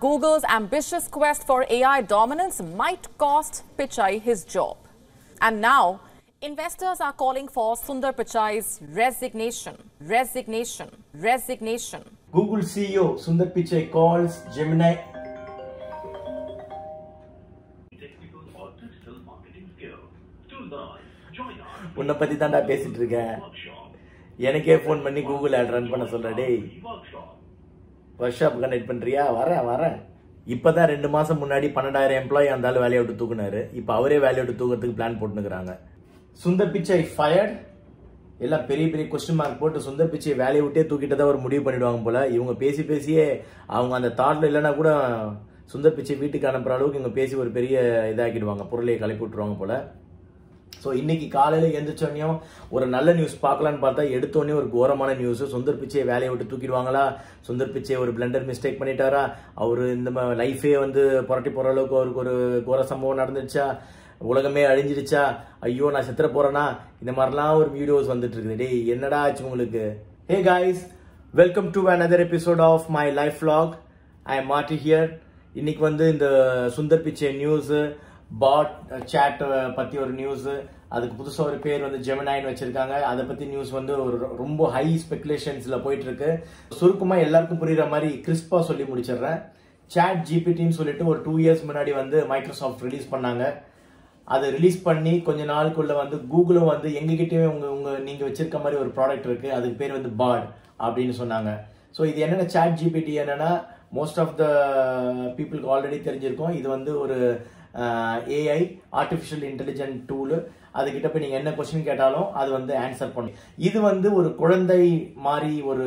Google's ambitious quest for AI dominance might cost Pichai his job. And now, investors are calling for Sundar Pichai's resignation. Google CEO Sundar Pichai calls Gemini உன்னை பத்தி தான்டா பேசிட்டு இருக்கேன். எனக்கே phone பண்ணி Google ad run பண்ண சொல்ற. டேய், ஒர்க் ஷாப் கனெக்ட் பண்றியா? வரேன். இப்பதான் 2 மாசம் முன்னாடி 12,000 எம்ப்ளாயி அந்த ஆளு வேலையை விட்டு தூக்குனாரு. இப்ப அவரே வேலையை விட்டு தூக்கிறதுக்கு பிளான் போட்டுக்கிறாங்க. சுந்தர் பிச்சை ஃபயர்ட். எல்லாம் பெரிய கொஸ்டின் மார்க் போட்டு சுந்தர் பிச்சை வேலையை விட்டே தூக்கிட்டதான் ஒரு முடிவு பண்ணிடுவாங்க போல. இவங்க பேசியே அவங்க அந்த தாட்ல இல்லைன்னா கூட சுந்தர் பிச்சை வீட்டுக்கு அனுப்புற அளவுக்கு இவங்க பேசி ஒரு பெரிய இதாக்கிடுவாங்க, பொருளையை கிளப்பி விட்டுருவாங்க போல. ஸோ இன்னைக்கு காலையில் எந்திரிச்சோன்னையும் ஒரு நல்ல நியூஸ் பார்க்கலான்னு பார்த்தா எடுத்தோடனே ஒரு கோரமான நியூஸ். சுந்தர் பிச்சையை வேலையை விட்டு தூக்கிடுவாங்களா? சுந்தர் பிச்சை ஒரு பிளண்டர் மிஸ்டேக் பண்ணிட்டாரா? அவரு இந்த லைஃபே புரட்டி போற அளவுக்கு அவருக்கு ஒரு கோர சம்பவம் நடந்துச்சா? உலகமே அழிஞ்சிடுச்சா? ஐயோ நான் செத்துற போறேனா? இந்த மாதிரிலாம் ஒரு வீடியோஸ் வந்துட்டு இருக்குது. டேய், என்னடா ஆச்சு உங்களுக்கு? Hey guys, welcome to another episode of my life vlog. I am Marty here. இன்னைக்கு இந்த சுந்தர் பிச்சை நியூஸ், பாட் சாட் பத்தி ஒரு நியூஸ், அதுக்கு புதுசா ஒரு பேர் ஜெமினாய்னு வச்சிருக்காங்க. அதை பத்தி நியூஸ் ஒரு ரொம்ப ஹை ஸ்பெகுலேஷன்ஸ்ல போயிட்டு இருக்கு. சுருக்கமா எல்லாருக்கும் புரியுற மாதிரி கிறிஸ்பா சொல்லி முடிச்சிடுறேன். சாட் ஜிபிடின்னு சொல்லிட்டு ஒரு 2 years முன்னாடி மைக்ரோசாஃப்ட் ரிலீஸ் பண்ணாங்க. அதை ரிலீஸ் பண்ணி கொஞ்ச நாளுக்குள்ள கூகுளும் எங்ககிட்டயே நீங்க வச்சிருக்க மாதிரி ஒரு ப்ராடக்ட் இருக்கு, அதுக்கு பேர் பாட் அப்படின்னு சொன்னாங்க. ஸோ இது என்னன்னா, சாட் ஜிபிடி என்னன்னா மோஸ்ட் ஆஃப் த பீப்புளுக்கு ஆல்ரெடி தெரிஞ்சிருக்கும். இது ஒரு ஏஐ ஆர்டிஃபிஷியல் இன்டெலிஜென்ட் டூல். அதுகிட்ட போய் நீங்க என்ன கொஸ்டின் கேட்டாலும் அது ஆன்சர் பண்ணும். இது ஒரு குழந்தை மாதிரி ஒரு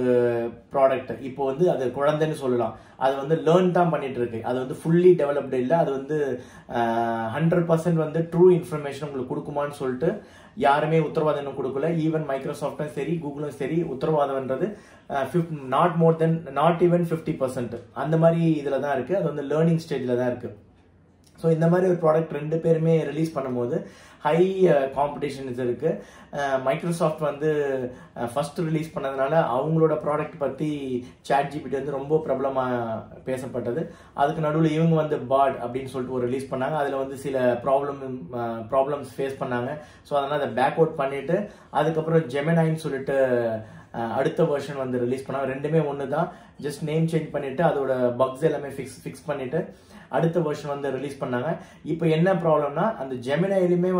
ப்ராடக்ட். இப்போ அது குழந்தைன்னு சொல்லலாம். அது லேர்ன் தான் பண்ணிட்டு இருக்கு. அது ஃபுல்லி டெவலப்டு இல்லை. அது 100% ட்ரூ இன்ஃபர்மேஷன் உங்களுக்கு கொடுக்குமான்னு சொல்லிட்டு யாருமே உத்தரவாதம் இன்னும் கொடுக்கல. ஈவன் மைக்ரோசாஃப்டும் சரி கூகுளும் சரி உத்தரவாதம்ன்றது நாட் ஈவன் 50% அந்த மாதிரி இதுல தான் இருக்கு. அது லேர்னிங் ஸ்டேஜ்ல தான் இருக்கு. ஸோ இந்த மாதிரி ஒரு ப்ராடக்ட் 2 பேருமே ரிலீஸ் பண்ணும்போது ஹை காம்படிஷன்ஸ் இருக்கு. மைக்ரோசாஃப்ட் ஃபர்ஸ்ட் ரிலீஸ் பண்ணதுனால அவங்களோட ப்ராடக்ட் பத்தி சாட் ஜிபிடி ரொம்ப பிரபலமா பேசப்பட்டது. அதுக்கு நடுவில் இவங்க பாட் அப்படின்னு சொல்லிட்டு ஒரு ரிலீஸ் பண்ணாங்க. அதுல சில ப்ராப்ளம்ஸ் ஃபேஸ் பண்ணாங்க. ஸோ அதனால அதை பேக் அவுட் பண்ணிட்டு அதுக்கப்புறம் ஜெமினாய்னு சொல்லிட்டு அடுத்த வெர்ஷன் ரிலீஸ் பண்ணாங்க. ரெண்டுமே ஒன்று தான், ஜஸ்ட் நேம் சேஞ்ச் பண்ணிட்டு அதோட பக்ஸ் எல்லாமே ஃபிக்ஸ் பண்ணிட்டு அடுத்த வெர்ஷன் ரிலீஸ் பண்ணாங்க. இப்போ என்ன ப்ராப்ளம்னா, அந்த ஜெமினாயிலுமே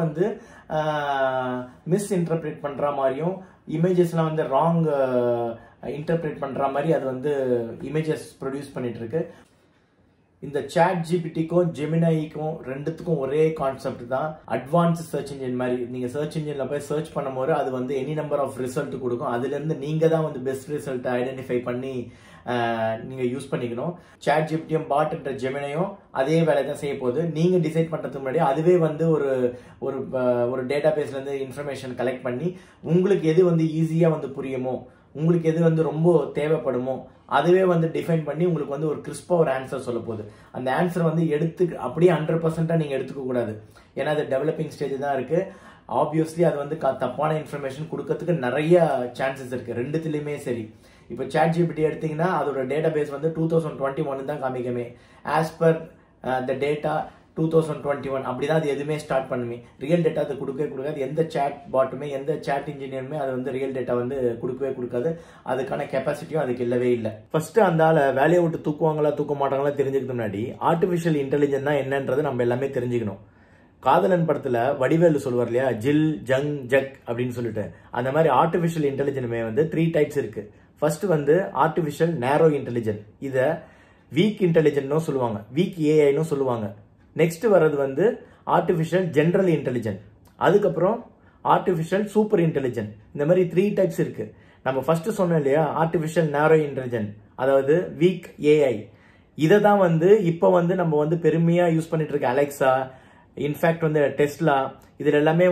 மிஸ் இன்டர்பிரேட் பண்ற மாதிரியும் இமேஜஸ்லாம் ராங் இன்டர்பிரேட் பண்ற மாதிரி அது இமேஜஸ் ப்ரொடியூஸ் பண்ணிட்டு இருக்கு. இந்த சாட் ஜிபிடிக்கும் ஜெமினாய்க்கும் ரெண்டுத்துக்கும் ஒரே கான்செப்ட் தான். அட்வான்ஸ் சர்ச் இன்ஜின் மாதிரி. நீங்க சர்ச் இன்ஜின்ல போய் சர்ச் பண்ணும்போது அது எனி நம்பர் ஆஃப் ரிசல்ட் கொடுக்கும். அதுல இருந்து நீங்க தான் பெஸ்ட் ரிசல்ட் ஐடென்டிஃபை பண்ணி நீங்க யூஸ் பண்ணிக்கணும். சாட் ஜிபிடியும் பாட் என்ற ஜெமினையும் அதே வேலை தான் செய்ய போகுது. நீங்க டிசைட் பண்றதுக்கு முன்னாடி அதுவே ஒரு டேட்டா பேஸ்ல இருந்து இன்ஃபர்மேஷன் கலெக்ட் பண்ணி உங்களுக்கு எது ஈஸியா புரியுமோ, உங்களுக்கு எது ரொம்ப தேவைப்படுமோ அதுவே டிஃபைன் பண்ணி உங்களுக்கு ஒரு கிறிஸ்பா ஒரு ஆன்சர் சொல்ல போகுது. அந்த ஆன்சர் எடுத்து அப்படியே 100% நீங்க எடுத்துக்க கூடாது. ஏன்னா அது டெவலப்பிங் ஸ்டேஜ் தான் இருக்கு. ஆப்வியஸ்லி அது தப்பான இன்ஃபர்மேஷன் கொடுக்கறதுக்கு நிறைய சான்சஸ் இருக்கு ரெண்டுத்திலயுமே சரி. இப்போ சாட் ஜிபிடி எடுத்தீங்கன்னா அதோட டேட்டா பேஸ் 2021 தான் காமிக்குமே. ஆஸ் பர் த டேட்டா 2021 அப்படிதான் அது எதுவுமே ஸ்டார்ட் பண்ணுமே. ரியல் டேட்டா அது கொடுக்கவே கொடுக்காது. எந்த சாட் பாட்டுமே எந்த சாட் இன்ஜினியருமே அது ரியல் டேட்டா கொடுக்கவே கொடுக்காது. அதுக்கான கெப்பாசிட்டியும் அதுக்கு இல்லவே இல்லை. ஃபர்ஸ்ட் அந்த வேலையை விட்டு தூக்குவாங்களா தூக்க மாட்டாங்களா தெரிஞ்சுக்கிறதுக்கு முன்னாடி ஆர்டிபிஷியல் இன்டெலிஜென்ஸ் தான் என்னன்றது நம்ம எல்லாமே தெரிஞ்சுக்கணும். காதலன் படத்துல வடிவேலு சொல்லுவார் இல்லையா, ஜில் ஜங் ஜக் அப்படின்னு சொல்லிட்டு, அந்த மாதிரி ஆர்டிபிஷியல் இன்டெலிஜென்ஸுமே 3 டைப்ஸ் இருக்கு. ஃபர்ஸ்ட் ஆர்டிபிஷியல் நேரோ இன்டெலிஜென்ட், இத வீக் இன்டெலிஜென்ட்னு சொல்லுவாங்க, வீக் ஏஐன்னு சொல்லுவாங்க. நெக்ஸ்ட் வர்றது ஆர்டிபிஷியல் ஜெனரல் இன்டெலிஜென்ட், அதுக்கப்புறம் ஆர்டிபிஷியல் சூப்பர் இன்டெலிஜென்ட். இந்த மாதிரி 3 டைப்ஸ் இருக்கு. நம்ம ஃபர்ஸ்ட் சொன்னோம் இல்லையா, ஆர்டிபிஷியல் நேரோ இன்டெலிஜென்ட், அதாவது வீக் ஏஐ. இதை தான் இப்போ நம்ம பெருமையா யூஸ் பண்ணிட்டு இருக்க அலெக்சா, இன்ஃபேக்ட் டெஸ்லா, இதுல எல்லாமே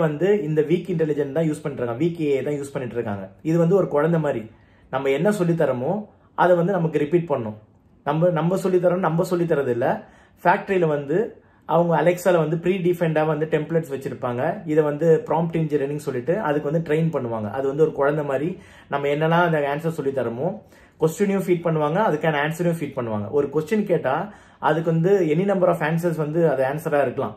இந்த வீக் இன்டெலிஜென்ட் தான் யூஸ் பண்ணிட்டு இருக்காங்க, வீக் ஏஐ தான் யூஸ் பண்ணிட்டு இருக்காங்க. இது ஒரு குழந்தை மாதிரி. நம்ம என்ன சொல்லித்தரமோ அதை நமக்கு ரிப்பீட் பண்ணும். நம்ம சொல்லித்தரோம், நம்ம சொல்லித்தரது இல்லை. ஃபேக்டரியில அவங்க அலெக்சால ப்ரீ டிஃபைன்டா டெம்ப்ளேட்ஸ் வச்சிருப்பாங்க. இதை ப்ராம்ப்ட் இன்ஜினியரிங் சொல்லிட்டு அதுக்கு ட்ரெயின் பண்ணுவாங்க. அது ஒரு குழந்தை மாதிரி. நம்ம என்னெல்லாம் அந்த ஆன்சர் சொல்லி தரமோ கொஸ்டினையும் ஃபீட் பண்ணுவாங்க, அதுக்கான ஆன்சரையும் ஃபீட் பண்ணுவாங்க. ஒரு கொஸ்டின் கேட்டா அதுக்கு வந்து எனி நம்பர் ஆஃப் ஆன்சர்ஸ் வந்து அது ஆன்சராக இருக்கலாம்.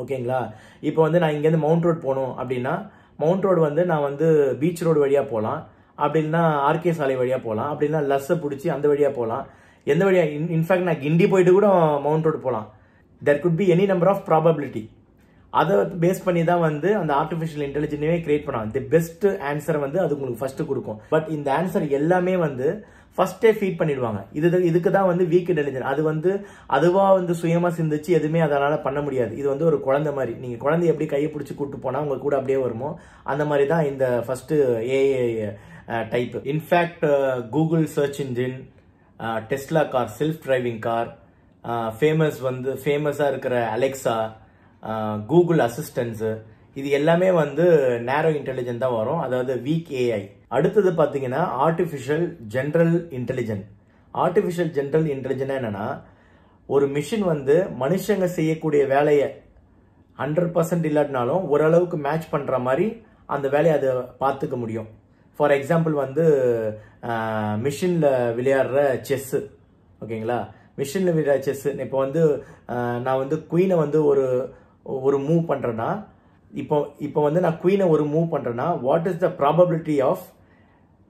ஓகேங்களா? இப்போ வந்து நான் இங்கேருந்து மவுண்ட் ரோட் போகணும் அப்படின்னா மவுண்ட் ரோடு வந்து நான் வந்து பீச் ரோடு வழியாக போகலாம், அப்படின்னா ஆர்கே சாலை வழியாக போகலாம், அப்படின்னா லஸ்ஸை பிடிச்சி அந்த வழியாக போகலாம், எந்த வழியாக இன்ஃபேக்ட் நான் கிண்டி போயிட்டு கூட மவுண்ட் ரோடு போகலாம். There could be any number of probability. அதை பேஸ் பண்ணி தான் வந்து அந்த ஆர்டிஃபிஷியல் இன்டெலிஜென்ஸே கிரியேட் பண்ணலாம். தி பெஸ்ட் ஆன்சரை வந்து அது உங்களுக்கு ஃபர்ஸ்ட் கொடுக்கும். பட் இந்த ஆன்சர் எல்லாமே வந்து ஃபர்ஸ்டே ஃபீட் பண்ணிடுவாங்க. இதுக்கு தான் வந்து வீக் இன்டெலிஜென்ஸ். அது வந்து அதுவா வந்து சுயமா சிந்திச்சு எதுவுமே அதனால பண்ண முடியாது. இது வந்து ஒரு குழந்தை மாதிரி. நீங்க குழந்தை எப்படி கையை பிடிச்சி கூட்டு போனா உங்க கூட அப்படியே வருமோ அந்த மாதிரி தான் இந்த first AI type. In fact Google search engine, Tesla car, self driving car, ஃபேமஸா இருக்கிற அலெக்சா, கூகுள் அசிஸ்டன்ஸ், இது எல்லாமே வந்து நேரோ இன்டெலிஜென்ட் தான் வரும், அதாவது வீக் ஏஐ. அடுத்தது பாத்தீங்கன்னா artificial general intelligent. Artificial general intelligent என்னன்னா ஒரு மிஷின் வந்து மனுஷங்க செய்யக்கூடிய வேலையை 100% இல்லாட்டினாலும் ஓரளவுக்கு மேட்ச் பண்ற மாதிரி அந்த வேலையை அதை பார்த்துக்க முடியும். ஃபார் எக்ஸாம்பிள் வந்து மிஷின்ல விளையாடுற செஸ். ஓகேங்களா? மிஷின்ல விளையாடுற செஸ். இப்போ வந்து நான் வந்து குயினை வந்து ஒரு மூவ் பண்றேன்னா இப்போ வந்து நான் குயினை ஒரு மூவ் பண்றேன்னா what is the probability of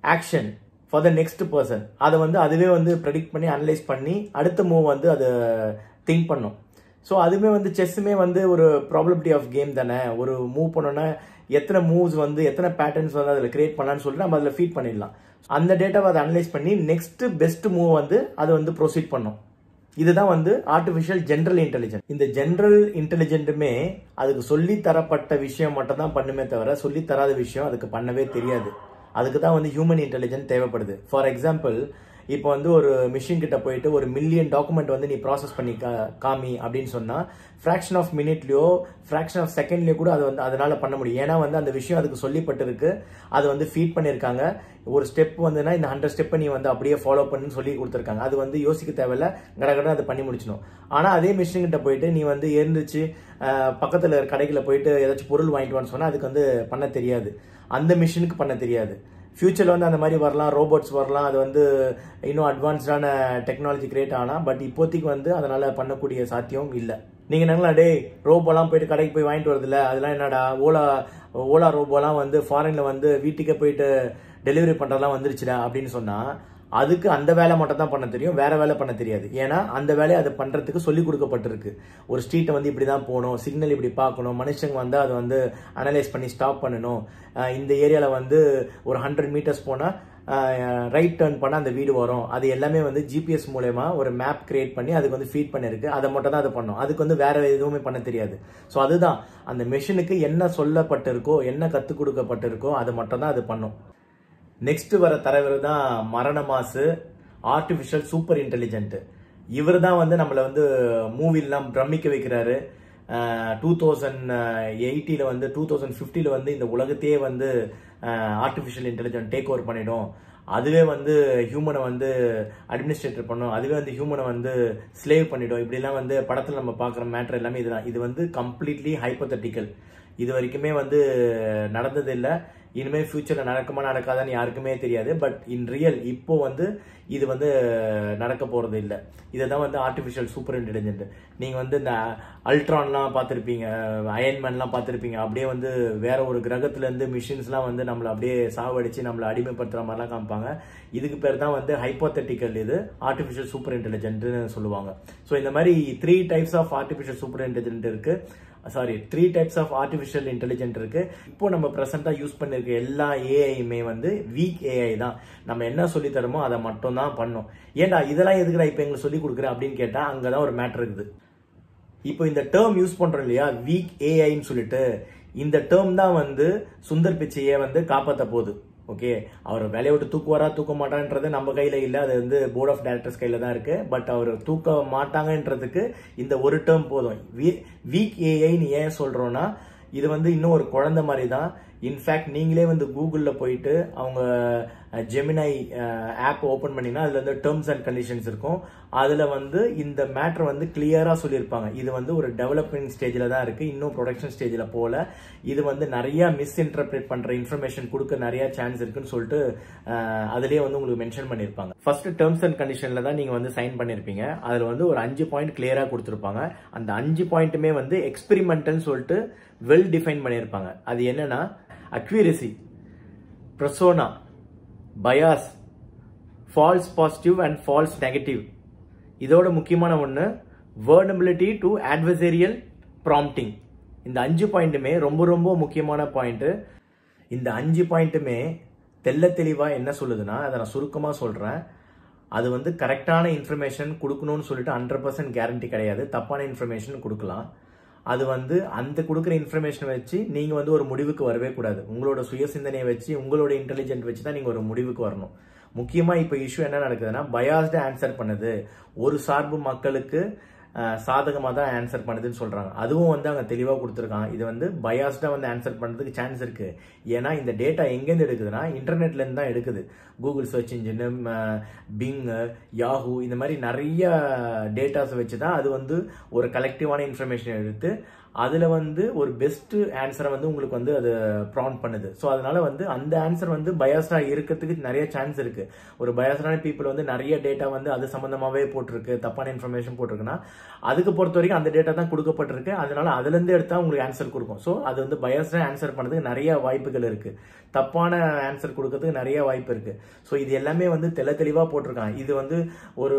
action for the next person, அதை வந்து அதுவே வந்து ப்ரெடிக்ட் பண்ணி அனலைஸ் பண்ணி அடுத்த மூவ் வந்து அதை திங்க் பண்ணும். ஸோ அதுவுமே வந்து செஸ்ஸுமே வந்து ஒரு ப்ராபபிலிட்டி ஆஃப் கேம் தானே. ஒரு மூவ் பண்ணோன்னா எத்தனை மூவ்ஸ் வந்து எத்தனை பேட்டர்ன்ஸ் வந்து அதில் கிரியேட் பண்ணலான்னு சொல்லிட்டு நம்ம அதில் ஃபீட் பண்ணிடலாம். அந்த டேட்டாவை அதை அனலைஸ் பண்ணி நெக்ஸ்ட் பெஸ்ட் மூவ் வந்து அதை வந்து ப்ரொசீட் பண்ணும். இதுதான் வந்து ஆர்டிஃபிஷியல் ஜெனரல் இன்டெலிஜென்ட். இந்த ஜெனரல் இன்டெலிஜென்ட்டுமே அதுக்கு சொல்லி தரப்பட்ட விஷயம் மட்டும் தான் பண்ணுமே தவிர சொல்லி தராத விஷயம் அதுக்கு பண்ணவே தெரியாது. அதுக்கு தான் வந்து ஹியூமன் இன்டெலிஜென்ட் தேவைப்படுது. ஃபார் எக்ஸாம்பிள் இப்போ வந்து ஒரு மிஷின் கிட்ட போயிட்டு 1 மில்லியன் டாக்குமெண்ட் வந்து நீ ப்ராசஸ் பண்ணி காமி அப்படின்னு சொன்னா ஃபிராக்ஷன் ஆஃப் மினிட்லயோ ஃபிராக்ஷன் ஆஃப் செகண்ட்லயோ கூட அது வந்து அதனால பண்ண முடியும். ஏன்னா வந்து அந்த விஷயம் அதுக்கு சொல்லப்பட்டிருக்கு, அது வந்து ஃபீட் பண்ணிருக்காங்க. ஒரு ஸ்டெப் வந்துன்னா இந்த 100 ஸ்டெப்பை நீ வந்து அப்படியே ஃபாலோ பண்ணுன்னு சொல்லி கொடுத்துருக்காங்க. அது வந்து யோசிக்க தேவையில்ல, கடகட அதை பண்ணி முடிச்சிடும். ஆனா அதே மிஷின் கிட்ட போயிட்டு நீ வந்து எழுந்துச்சு பக்கத்துல கடைகளை போயிட்டு ஏதாச்சும் பொருள் வாங்கிட்டு வான்னு சொன்னா அதுக்கு வந்து பண்ண தெரியாது, அந்த மிஷினுக்கு பண்ண தெரியாது. ஃபியூச்சர்ல வந்து அந்த மாதிரி வரலாம், ரோபோட்ஸ் வரலாம், அது வந்து இன்னும் அட்வான்ஸ்டான டெக்னாலஜி கிரியேட் ஆனால் பட் இப்போதைக்கு வந்து அதனால பண்ணக்கூடிய சாத்தியம் இல்லை. நீங்க என்னங்களா டே ரோபோலாம் போயிட்டு கடைக்கு போய் வாங்கிட்டு வரதில்ல, அதெல்லாம் என்னடா ஓலா ரோபோலாம் வந்து ஃபாரின்ல வந்து வீட்டுக்கே போயிட்டு டெலிவரி பண்றதெல்லாம் வந்துருச்சுடா அப்படின்னு சொன்னா அதுக்கு அந்த வேலை மட்டும் தான் பண்ண தெரியும், வேற வேலை பண்ண தெரியாது. ஏன்னா அந்த வேலையை அதை பண்றதுக்கு சொல்லி கொடுக்கப்பட்டிருக்கு. ஒரு ஸ்ட்ரீட்டை வந்து இப்படிதான் போகணும், சிக்னல் இப்படி பார்க்கணும், மனுஷங்க வந்து அதை வந்து அனலைஸ் பண்ணி ஸ்டாப் பண்ணணும், இந்த ஏரியால வந்து ஒரு 100 மீட்டர்ஸ் போனா ரைட் டர்ன் பண்ண அந்த வீடு வரும். அது எல்லாமே வந்து ஜிபிஎஸ் மூலமா ஒரு மேப் கிரியேட் பண்ணி அதுக்கு வந்து ஃபீட் பண்ணிருக்கு. அதை மட்டும் தான் அது பண்ணும், அதுக்கு வந்து வேற எதுவுமே பண்ண தெரியாது. ஸோ அதுதான் அந்த மெஷினுக்கு என்ன சொல்லப்பட்டிருக்கோ என்ன கற்றுக் கொடுக்கப்பட்டிருக்கோ அதை மட்டும் தான் அது பண்ணும். நெக்ஸ்ட் வர தலைவர் தான் மரண மாசு, ஆர்டிபிஷியல் சூப்பர் இன்டெலிஜென்ட். இவர் தான் வந்து நம்மளை வந்து மூவிலாம் பிரமிக்க வைக்கிறாரு. 2080 வந்து 2050 வந்து இந்த உலகத்தையே வந்து ஆர்டிபிஷியல் இன்டெலிஜென்ட் டேக் ஓவர் பண்ணிடும். அதுவே வந்து ஹியூமனை வந்து அட்மினிஸ்ட்ரேட்டர் பண்ணும், அதுவே வந்து ஹியூமனை வந்து ஸ்லேவ் பண்ணிடும். இப்படிலாம் வந்து படத்தில் நம்ம பார்க்குற மேட்டர் எல்லாமே இதுதான். இது வந்து கம்ப்ளீட்லி ஹைப்போதெட்டிக்கல். இது வரைக்குமே வந்து நடந்தது இல்லை, இனிமே ஃபியூச்சர்ல நடக்குமா நடக்காதான்னு யாருக்குமே தெரியாது. பட் இன் ரியல் இப்போ வந்து இது வந்து நடக்க போறது இல்லை. இதுதான் வந்து ஆர்டிபிஷியல் சூப்பர் இன்டெலிஜென்ட். நீங்க வந்து இந்த அல்ட்ரான்லாம் பார்த்துருப்பீங்க, அயன்மேன்லாம் பார்த்துருப்பீங்க. அப்படியே வந்து வேற ஒரு கிரகத்துல இருந்து மிஷின்ஸ்லாம் வந்து நம்மளை அப்படியே சாவடிச்சு நம்மளை அடிமைப்படுத்துற மாதிரிலாம் காமிப்பாங்க. இதுக்கு பேர் தான் வந்து ஹைப்போதெட்டிக்கல், இது ஆர்டிபிஷியல் சூப்பர் இன்டெலிஜென்ட்னு சொல்லுவாங்க. ஸோ இந்த மாதிரி 3 types of artificial super intelligent இருக்கு. 3 டைப்ஸ் ஆஃப் ஆர்டிபிஷியல் இன்டெலிஜென்ட் இருக்கு. இப்போ நம்ம பிரசண்டா யூஸ் பண்ணிருக்க எல்லா ஏஐயுமே வந்து வீக் ஏஐ தான். நம்ம என்ன சொல்லி தரமோ அதை மட்டும் தான் பண்ணும். ஏன்டா இதெல்லாம் எதுக்குடா இப்ப எங்களுக்கு சொல்லி கொடுக்குறேன் அப்படின்னு கேட்டா அங்கதான் ஒரு மேட்டர் இருக்குது. இப்போ இந்த டேர்ம் யூஸ் பண்றோம் இல்லையா, வீக் ஏஐன்னு சொல்லிட்டு, இந்த டேர்ம் தான் வந்து சுந்தர் பிச்சையை வந்து காப்பாற்ற போகுது. ஓகே, அவர் வேலையை விட்டு தூக்குவாரா தூக்க மாட்டான்றது நம்ம கையில இல்ல, அது வந்து போர்ட் ஆஃப் டைரக்டர்ஸ் கையில தான் இருக்கு. பட் அவர் தூக்க மாட்டாங்கன்றதுக்கு இந்த ஒரு டேர்ம் போதும். வீக் ஏஐன்னு ஏன் சொல்றோம்னா இது வந்து இன்னும் ஒரு குழந்தை மாதிரி தான். இன்ஃபேக்ட் நீங்களே வந்து கூகுளில் போயிட்டு அவங்க ஜெமினை ஆப் ஓப்பன் பண்ணிங்கன்னா அதில் வந்து டேர்ம்ஸ் அண்ட் கண்டிஷன்ஸ் இருக்கும். அதில் வந்து இந்த மேட்டர் வந்து கிளியராக சொல்லியிருப்பாங்க. இது வந்து ஒரு டெவலப்மெண்ட் ஸ்டேஜில் தான் இருக்குது, இன்னும் ப்ரொடக்ஷன் ஸ்டேஜில் போல. இது வந்து நிறைய மிஸ்இன்டர்பிரேட் பண்ணுற இன்ஃபர்மேஷன் கொடுக்க நிறைய சான்ஸ் இருக்குன்னு சொல்லிட்டு அதுலேயே வந்து உங்களுக்கு மென்ஷன் பண்ணியிருப்பாங்க. ஃபர்ஸ்ட் டேர்ம்ஸ் அண்ட் கண்டிஷனில் தான் நீங்கள் வந்து சைன் பண்ணியிருப்பீங்க. அதில் வந்து ஒரு 5 பாயிண்ட் கிளியராக கொடுத்துருப்பாங்க. அந்த 5 பாயிண்ட்டுமே வந்து எக்ஸ்பெரிமெண்ட்னு சொல்லிட்டு வெல் டிஃபைன் பண்ணியிருப்பாங்க. அது என்னன்னா accuracy, persona, bias, false positive and false negative. இதோட முக்கியமான ஒன்று vulnerability to adversarial prompting. இந்த 5 பாயிண்ட்டுமே ரொம்ப ரொம்ப முக்கியமான பாயிண்ட். இந்த 5 பாயிண்ட்டுமே தெள்ள தெளிவாக என்ன சொல்லுதுன்னா, அதை நான் சுருக்கமாக சொல்கிறேன். அது வந்து கரெக்டான இன்ஃபர்மேஷன் கொடுக்கணும்னு சொல்லிட்டு 100% கேரண்டி கிடையாது. தப்பான இன்ஃபர்மேஷன் கொடுக்கலாம். அது வந்து அந்த கொடுக்குற இன்ஃபர்மேஷனை வச்சு நீங்கள் வந்து ஒரு முடிவுக்கு வரவே கூடாது. உங்களோட சுய சிந்தனையை வச்சு, உங்களோட இன்டெலிஜென்ட் வச்சு தான் நீங்கள் ஒரு முடிவுக்கு வரணும். முக்கியமாக இப்போ இஷ்யூ என்ன நடக்குதுன்னா, பயாஸ்டு ஆன்சர் பண்ணுது, ஒரு சார்பு மக்களுக்கு சாதகமாக தான் ஆன்சர் பண்ணுதுன்னு சொல்கிறாங்க. அதுவும் வந்து அங்கே தெளிவாக கொடுத்துருக்காங்க. இது வந்து பயாஸ்டாக வந்து ஆன்சர் பண்ணுறதுக்கு சான்ஸ் இருக்குது. ஏன்னா இந்த டேட்டா எங்கேருந்து எடுக்குதுன்னா இன்டர்நெட்லேருந்து தான் எடுக்குது. Google search engine, Bing, Yahoo, இந்த மாதிரி நிறைய டேட்டாஸை வச்சு தான் அது வந்து ஒரு கலெக்டிவான இன்ஃபர்மேஷன் எடுத்து அதில் வந்து ஒரு பெஸ்ட் ஆன்சரை வந்து உங்களுக்கு வந்து அது ப்ராம்ப்ட் பண்ணுது. ஸோ அதனால வந்து அந்த ஆன்சர் வந்து பயாஸ்டாக இருக்கிறதுக்கு நிறைய சான்ஸ் இருக்கு. ஒரு பயாஸ்டான பீப்புள் வந்து நிறைய டேட்டா வந்து அது சம்மந்தமாகவே போட்டிருக்கு, தப்பான இன்ஃபர்மேஷன் போட்டிருக்குன்னா அதுக்கு பொறுத்த வரைக்கும் அந்த டேட்டா தான் கொடுக்கப்பட்டிருக்கு. அதனால அதுலேருந்து எடுத்தால் உங்களுக்கு ஆன்சர் கொடுக்கும். ஸோ அது வந்து பயாஸ்டாக ஆன்சர் பண்ணுறதுக்கு நிறைய வாய்ப்புகள் இருக்கு, தப்பான ஆன்சர் கொடுக்கறதுக்கு நிறைய வாய்ப்பு இருக்கு. ஸோ இது எல்லாமே வந்து தெளிவாக போட்டிருக்காங்க. இது வந்து ஒரு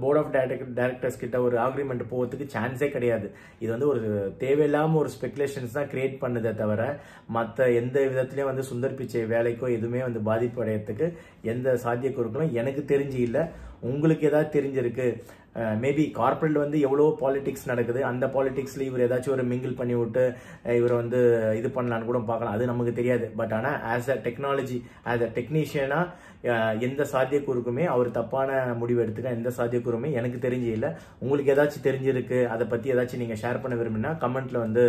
போர்ட் ஆஃப் டைரக்டர்ஸ் கிட்ட ஒரு ஆக்ரிமெண்ட் போகிறதுக்கு சான்ஸே கிடையாது. இது வந்து ஒரு தேவையில்லாம ஒரு ஸ்பெகுலேஷன்ஸ் தான் கிரியேட் பண்ணுதே தவிர மற்ற எந்த விதத்திலயும் வந்து சுந்தர் பிச்சை வேலைக்கோ எதுவுமே வந்து பாதிப்பு அடையறதுக்கு எந்த சாத்தியக்கூறுகளும் எனக்கு தெரிஞ்சு இல்லை. உங்களுக்கு ஏதாவது தெரிஞ்சிருக்கு, மேபி கார்பரேட்ல வந்து எவ்வளோ பாலிடிக்ஸ் நடக்குது, அந்த பாலிடிக்ஸ்ல இவர் ஏதாச்சும் ஒரு மிங்கிள் பண்ணி விட்டு இவர் வந்து இது பண்ணலான்னு கூட பார்க்கலாம், அது நமக்கு தெரியாது. பட் ஆனால் as a technology, as a டெக்னீஷியனா எந்த சாத்தியக்கூறுக்குமே அவர் தப்பான முடிவு எடுத்துக்க எந்த சாத்தியக்கூறுமே எனக்கு தெரிஞ்சு இல்லை. உங்களுக்கு ஏதாச்சும் தெரிஞ்சிருக்கு, அதை பற்றி ஏதாச்சும் நீங்கள் ஷேர் பண்ண விரும்பினா கமெண்ட்ல வந்து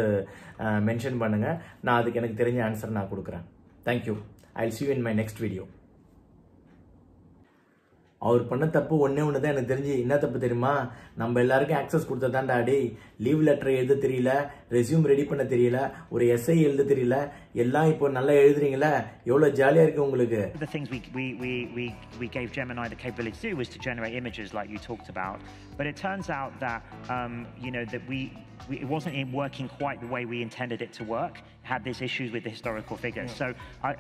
மென்ஷன் பண்ணுங்க. நான் அதுக்கு எனக்கு தெரிஞ்ச ஆன்சர் நான் கொடுக்குறேன். Thank you. I will see you in my next video. அவர் பண்ண தப்பு ஒன்னே ஒன்று தான் எனக்கு தெரிஞ்சு. என்ன தப்பு தெரியுமா? நம்ம எல்லாருக்கும் ஆக்சஸ் கொடுத்ததாண்டா டே, லீவ் லெட்டர் எழுத தெரியல, ரெஸ்யூம் ரெடி பண்ண தெரியல, ஒரு எஸ்ஐ எழுத தெரியல, எல்லாம் இப்போ நல்லா எழுதுறீங்களா? எவ்வளோ ஜாலியாக இருக்கு உங்களுக்கு. The things we gave Gemini the capability to do was to generate images like you talked about, but it turns out that that it wasn't working quite the way we intended it to work. It had these issues with the historical figures. So,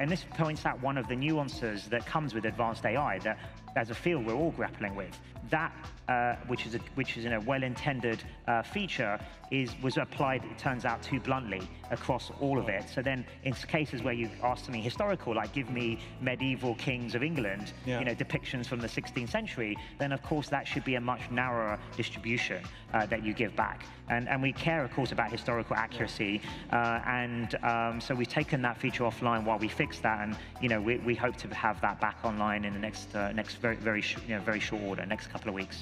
and this points out one of the nuances that comes with advanced AI that, as a field, we're all grappling with. That, which is a well-intended feature, was applied, it turns out, too bluntly across all of it. So then, in cases where you ask something historical, like give me medieval kings of England, depictions from the 16th century, then of course that should be a much narrower distribution that you give back. And we care, of course, about historical accuracy, so we've taken that feature offline while we fix that, and we hope to have that back online in the next very short order, next couple of weeks.